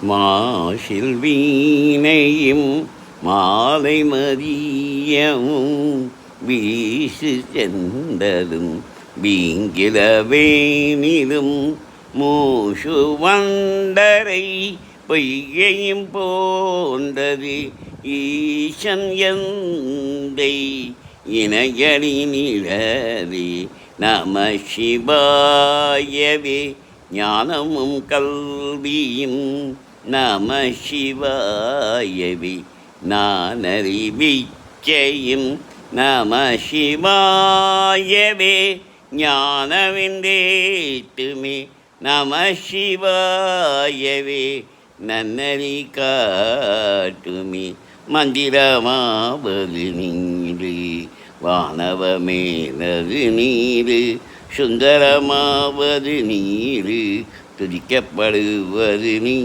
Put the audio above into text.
மாசில் வீணையும் மாலை மதியமும் வீசு சென்றதும் வீங்கில வேணிலும் மூஷு வண்டரை பொய்கையும் போன்றது ஈசன் எந்தை இணையடி நிழறி நம சிவாயவே ஞானமும் கல்வியும் நம சிவாயவே நானறிவிச்சையும் நம சிவாயவே ஞானவிந்தேத்துமே நம சிவாயவே நன்னறி காட்டுமே மந்திரமாவது நீரு வானவமேலது நீரு சுந்தரமாவது நீரு துதிக்கப்படுவது நீ